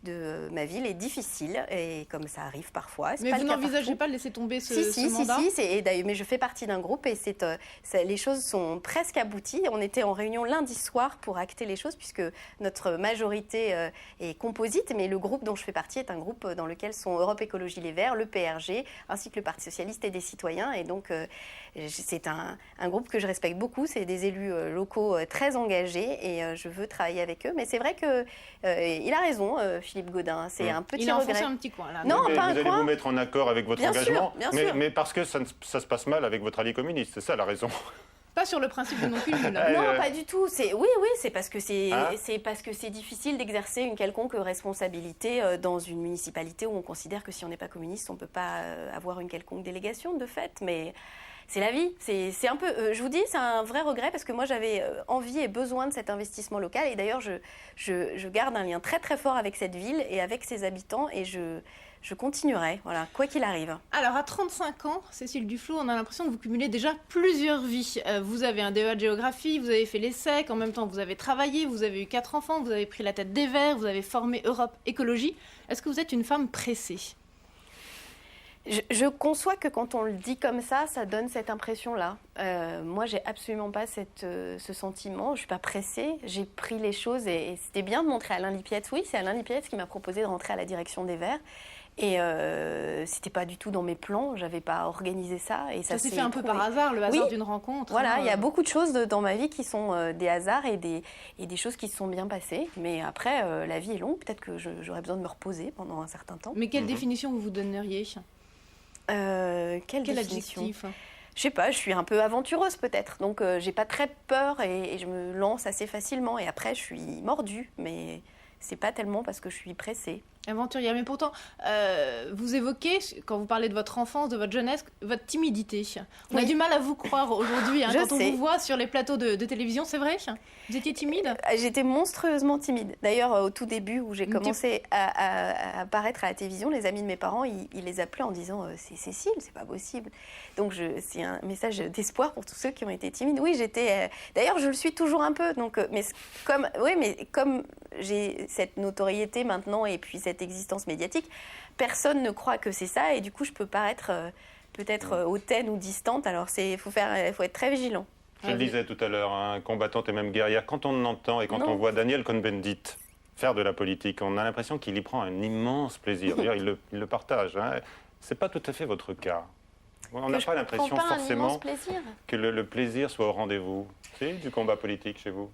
de ma ville est difficile et comme ça arrive parfois. Mais vous n'envisagez pas de laisser tomber ce mandat ? Mais je fais partie d'un groupe et les choses sont presque abouties. On était en réunion lundi soir pour acter les choses puisque notre majorité est composite, mais le groupe dont je fais partie est un groupe dans lequel sont Europe Écologie Les Verts, le PRG, ainsi que le Parti Socialiste et des Citoyens et donc c'est un groupe que je respecte beaucoup, c'est des élus locaux très engagés et je veux travailler avec eux. Mais c'est vrai qu'il a raison, Philippe Gaudin. C'est un petit regret. Il a enfoncé un petit coin là. Non, pas un coin. Vous allez vous mettre en accord avec votre engagement, bien sûr. Mais parce que ça se passe mal avec votre allié communiste, c'est ça la raison. Pas sur le principe du non-cumul. Non, pas du tout. Oui, c'est parce que c'est difficile d'exercer une quelconque responsabilité dans une municipalité où on considère que si on n'est pas communiste, on ne peut pas avoir une quelconque délégation de fait. Mais c'est la vie. C'est un peu. Je vous dis, c'est un vrai regret parce que moi j'avais envie et besoin de cet investissement local et d'ailleurs je garde un lien très très fort avec cette ville et avec ses habitants et je continuerai, voilà, quoi qu'il arrive. Alors, à 35 ans, Cécile Duflot, on a l'impression que vous cumulez déjà plusieurs vies. Vous avez un DEA de géographie, vous avez fait l'ESSEC, en même temps vous avez travaillé, vous avez eu 4 enfants, vous avez pris la tête des Verts, vous avez formé Europe Écologie. Est-ce que vous êtes une femme pressée ? Je conçois que quand on le dit comme ça donne cette impression-là. Moi, j'ai absolument pas ce sentiment. Je ne suis pas pressée. J'ai pris les choses et c'était bien de montrer Alain Lipietz. Oui, c'est Alain Lipietz qui m'a proposé de rentrer à la direction des Verts. Et c'était pas du tout dans mes plans. J'avais pas organisé ça. Et ça s'est fait un peu par hasard, le hasard d'une rencontre. Voilà, il y a beaucoup de choses dans ma vie qui sont des hasards et des choses qui se sont bien passées. Mais après, la vie est longue. Peut-être que j'aurais besoin de me reposer pendant un certain temps. Mais quelle définition vous donneriez ? Quel adjectif ? Je sais pas, je suis un peu aventureuse peut-être, donc j'ai pas très peur et je me lance assez facilement. Et après, je suis mordue, mais c'est pas tellement parce que je suis pressée. Aventurière, mais pourtant, vous évoquez, quand vous parlez de votre enfance, de votre jeunesse, votre timidité. On a du mal à vous croire aujourd'hui, quand on vous voit sur les plateaux de télévision, c'est vrai ? Vous étiez timide ? J'étais monstrueusement timide. D'ailleurs, au tout début, où j'ai commencé à apparaître à la télévision, les amis de mes parents, ils les appelaient en disant « c'est Cécile, c'est pas possible ». Donc c'est un message d'espoir pour tous ceux qui ont été timides. Oui, j'étais... D'ailleurs, je le suis toujours un peu. Donc, mais comme j'ai cette notoriété maintenant et puis cette existence médiatique, personne ne croit que c'est ça et du coup je peux paraître peut-être hautaine ou distante. Alors faut être très vigilant. Je le disais tout à l'heure, combattante et même guerrière. Quand on entend et quand on voit Daniel Cohn-Bendit faire de la politique, on a l'impression qu'il y prend un immense plaisir. D'ailleurs, il le partage. C'est pas tout à fait votre cas. On n'a pas l'impression forcément que le plaisir soit au rendez-vous du combat politique chez vous.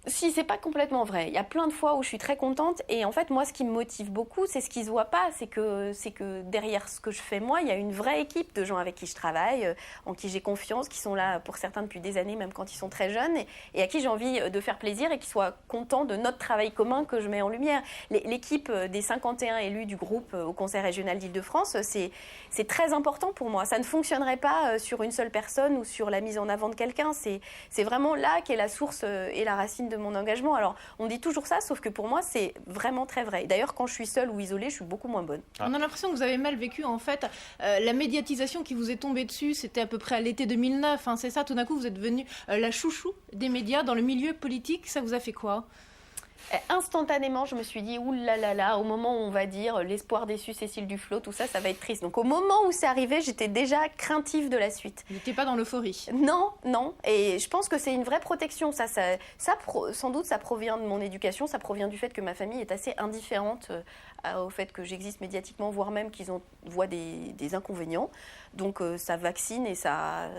Si, c'est pas complètement vrai. Il y a plein de fois où je suis très contente et en fait, moi, ce qui me motive beaucoup, c'est ce qui se voit pas, c'est que derrière ce que je fais moi, il y a une vraie équipe de gens avec qui je travaille, en qui j'ai confiance, qui sont là pour certains depuis des années, même quand ils sont très jeunes, et à qui j'ai envie de faire plaisir et qui soient contents de notre travail commun que je mets en lumière. L'équipe des 51 élus du groupe au Conseil régional d'Île-de-France, c'est très important pour moi. Ça ne fonctionnerait pas sur une seule personne ou sur la mise en avant de quelqu'un. C'est vraiment là qu'est la source et la racine de mon engagement. Alors, on dit toujours ça, sauf que pour moi, c'est vraiment très vrai. D'ailleurs, quand je suis seule ou isolée, je suis beaucoup moins bonne. On a l'impression que vous avez mal vécu, en fait. La médiatisation qui vous est tombée dessus, c'était à peu près à l'été 2009. C'est ça, tout d'un coup, vous êtes devenue la chouchou des médias dans le milieu politique. Ça vous a fait quoi ? Instantanément, je me suis dit, oulala, au moment où on va dire l'espoir déçu, Cécile Duflot, tout ça, ça va être triste. Donc au moment où c'est arrivé, j'étais déjà craintive de la suite. Vous n'étiez pas dans l'euphorie ? Non. Et je pense que c'est une vraie protection. Sans doute, ça provient de mon éducation, ça provient du fait que ma famille est assez indifférente au fait que j'existe médiatiquement, voire même qu'ils voient des inconvénients. Donc ça vaccine et ça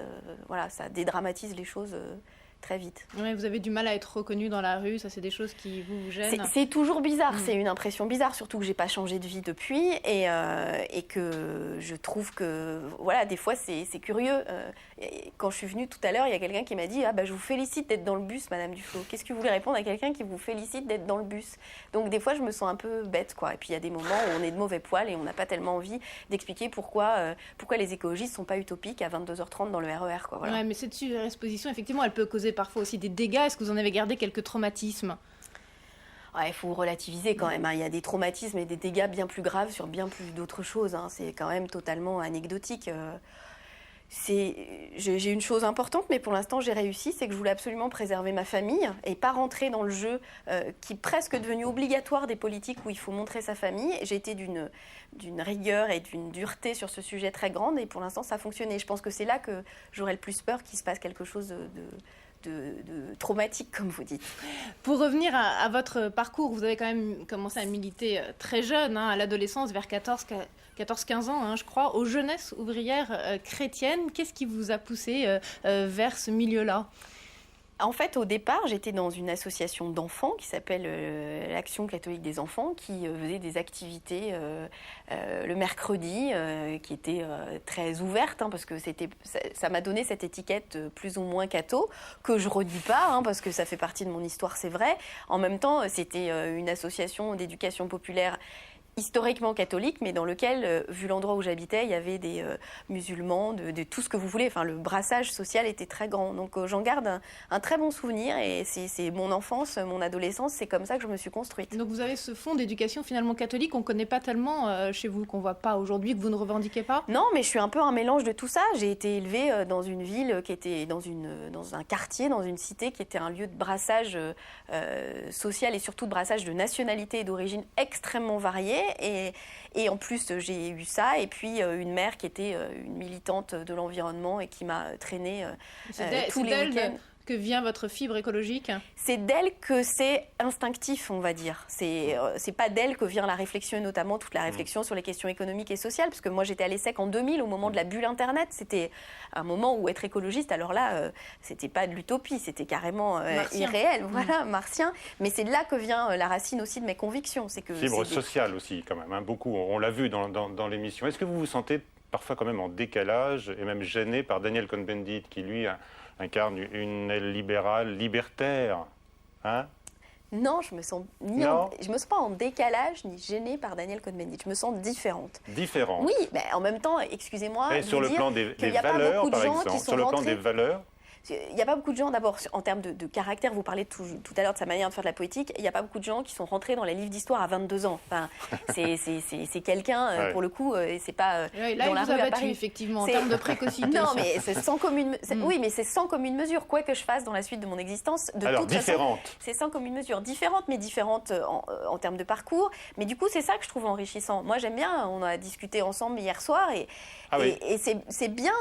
dédramatise les choses très vite. Ouais, vous avez du mal à être reconnu dans la rue, ça c'est des choses qui vous gênent. C'est toujours bizarre, c'est une impression bizarre, surtout que j'ai pas changé de vie depuis et que je trouve que des fois c'est curieux. Quand je suis venue tout à l'heure, il y a quelqu'un qui m'a dit je vous félicite d'être dans le bus, Madame Duflot. Qu'est-ce que vous voulez répondre à quelqu'un qui vous félicite d'être dans le bus ? Donc des fois je me sens un peu bête quoi. Et puis il y a des moments où on est de mauvais poil et on n'a pas tellement envie d'expliquer pourquoi les écologistes sont pas utopiques à 22h30 dans le RER quoi. Voilà. Ouais, mais cette surexposition effectivement elle peut causer parfois aussi des dégâts. Est-ce que vous en avez gardé quelques traumatismes ? Il faut relativiser quand même. Il y a des traumatismes et des dégâts bien plus graves sur bien plus d'autres choses. C'est quand même totalement anecdotique. J'ai une chose importante, mais pour l'instant j'ai réussi, c'est que je voulais absolument préserver ma famille et pas rentrer dans le jeu qui est presque devenu obligatoire des politiques où il faut montrer sa famille. J'ai été d'une rigueur et d'une dureté sur ce sujet très grande et pour l'instant ça a fonctionné. Je pense que c'est là que j'aurais le plus peur qu'il se passe quelque chose de traumatique, comme vous dites. Pour revenir à votre parcours, vous avez quand même commencé à militer très jeune, à l'adolescence, vers 14-15 ans, je crois, aux jeunesses ouvrières chrétiennes. Qu'est-ce qui vous a poussé vers ce milieu-là ? En fait, au départ, j'étais dans une association d'enfants qui s'appelle l'Action catholique des enfants, qui faisait des activités le mercredi, qui étaient très ouvertes, parce que ça m'a donné cette étiquette plus ou moins catho, que je ne redis pas, parce que ça fait partie de mon histoire, c'est vrai. En même temps, c'était une association d'éducation populaire historiquement catholique, mais dans lequel, vu l'endroit où j'habitais, il y avait des musulmans, de tout ce que vous voulez. Enfin, le brassage social était très grand. Donc j'en garde un très bon souvenir et c'est mon enfance, mon adolescence, c'est comme ça que je me suis construite. Donc vous avez ce fond d'éducation finalement catholique qu'on ne connaît pas tellement chez vous, qu'on ne voit pas aujourd'hui, que vous ne revendiquez pas ? Non, mais je suis un peu un mélange de tout ça. J'ai été élevée dans une ville qui était dans un quartier, dans une cité qui était un lieu de brassage social et surtout de brassage de nationalité et d'origine extrêmement variée. Et en plus, j'ai eu ça. Et puis, une mère qui était une militante de l'environnement et qui m'a traînée tous les week-ends. Que vient votre fibre écologique? C'est d'elle que c'est instinctif, on va dire. C'est pas d'elle que vient la réflexion, et notamment toute la réflexion sur les questions économiques et sociales, parce que moi j'étais à l'ESSEC en 2000, au moment de la bulle Internet. C'était un moment où être écologiste, alors là, c'était pas de l'utopie, c'était carrément irréel, voilà, martien. Mais c'est de là que vient la racine aussi de mes convictions. C'est que fibre sociale aussi, quand même, hein, beaucoup. On l'a vu dans l'émission. Est-ce que vous vous sentez parfois quand même en décalage et même gêné par Daniel Cohn-Bendit, qui lui incarne une aile libérale, libertaire, hein? Non, je me sens pas en décalage ni gênée par Daniel Cohn-Bendit. Je me sens différente. Différente. Oui, mais en même temps, excusez-moi. Et sur le plan des valeurs, par exemple, sur le plan des valeurs. Il n'y a pas beaucoup de gens, d'abord, en termes de caractère, vous parlez tout à l'heure de sa manière de faire de la politique, il n'y a pas beaucoup de gens qui sont rentrés dans les livres d'histoire à 22 ans. Enfin, c'est quelqu'un, pour le coup, et c'est pas là, dans la rue à Paris. Effectivement, en termes de précocité. Non, mais c'est sans commune... Oui, mais c'est sans commune mesure. Quoi que je fasse dans la suite de mon existence, de alors, toute différente. façon, c'est sans commune mesure. Différente, mais différente en termes de parcours. Mais du coup, c'est ça que je trouve enrichissant. Moi, j'aime bien, on a discuté ensemble hier soir, et c'est bien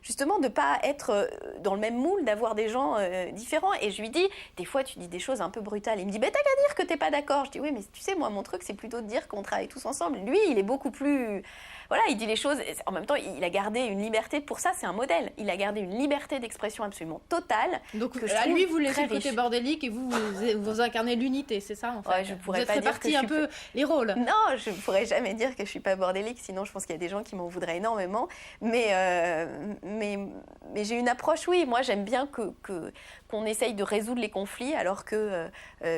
justement de ne pas être dans le même moule, d'avoir des gens différents. Et je lui dis, des fois tu dis des choses un peu brutales. Il me dit, t'as qu'à dire que t'es pas d'accord. Je dis, oui, mais tu sais, moi mon truc c'est plutôt de dire qu'on travaille tous ensemble. Lui, il est beaucoup plus... Voilà, il dit les choses, en même temps, il a gardé une liberté, pour ça, c'est un modèle. Il a gardé une liberté d'expression absolument totale. Donc, à lui, vous laissez le côté bordélique et vous incarnez l'unité, c'est ça, en fait? Ouais, je pourrais vous pas êtes dire répartis un peu les rôles. Non, je ne pourrais jamais dire que je ne suis pas bordélique, sinon je pense qu'il y a des gens qui m'en voudraient énormément. Mais j'ai une approche, oui, moi j'aime bien qu'on essaye de résoudre les conflits, alors que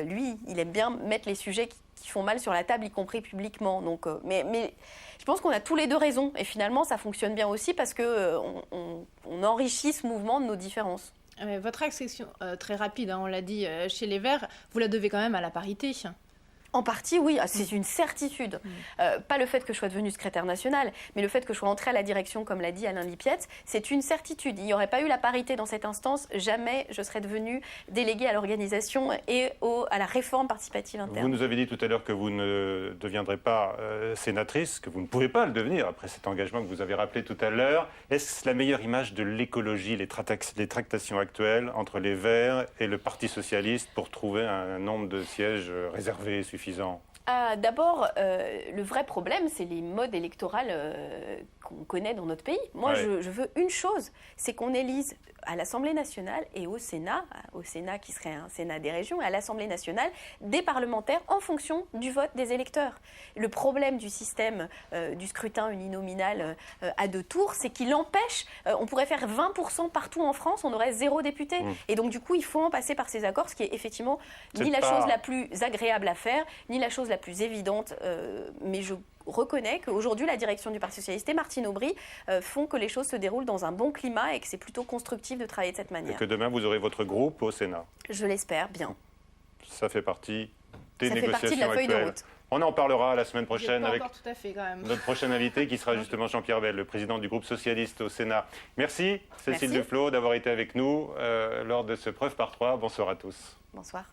lui, il aime bien mettre les sujets qui font mal sur la table, y compris publiquement. Donc, mais je pense qu'on a tous les deux raison. Et finalement, ça fonctionne bien aussi parce qu'on enrichit ce mouvement de nos différences. Votre accession très rapide, on l'a dit, chez les Verts, vous la devez quand même à la parité. En partie, oui, c'est une certitude. Pas le fait que je sois devenue secrétaire nationale, mais le fait que je sois entrée à la direction, comme l'a dit Alain Lipietz, c'est une certitude. Il n'y aurait pas eu la parité dans cette instance, jamais je serais devenue déléguée à l'organisation et à la réforme participative interne. Vous nous avez dit tout à l'heure que vous ne deviendrez pas sénatrice, que vous ne pouvez pas le devenir, après cet engagement que vous avez rappelé tout à l'heure. Est-ce la meilleure image de l'écologie, les tractations actuelles entre les Verts et le Parti socialiste pour trouver un nombre de sièges réservés suffisant? D'abord, le vrai problème, c'est les modes électoraux qu'on connaît dans notre pays. Moi, je veux une chose, c'est qu'on élise à l'Assemblée nationale et au Sénat qui serait un Sénat des régions, et à l'Assemblée nationale, des parlementaires en fonction du vote des électeurs. Le problème du système du scrutin uninominal à 2 tours, c'est qu'il empêche, on pourrait faire 20% partout en France, on aurait 0 député. Et donc, du coup, il faut en passer par ces accords, ce qui est effectivement ni la chose la plus agréable à faire, ni la chose la plus évidente, mais je reconnais qu'aujourd'hui, la direction du Parti socialiste et Martine Aubry font que les choses se déroulent dans un bon climat et que c'est plutôt constructif de travailler de cette manière. Et que demain, vous aurez votre groupe au Sénat. Je l'espère bien. Ça fait partie des négociations actuelles. Ça fait partie de la feuille de route. On en parlera la semaine prochaine avec tout à fait, quand même. notre prochain invité qui sera justement Jean-Pierre Bel, le président du groupe socialiste au Sénat. Merci Cécile Duflot d'avoir été avec nous lors de ce Preuve par 3. Bonsoir à tous. Bonsoir.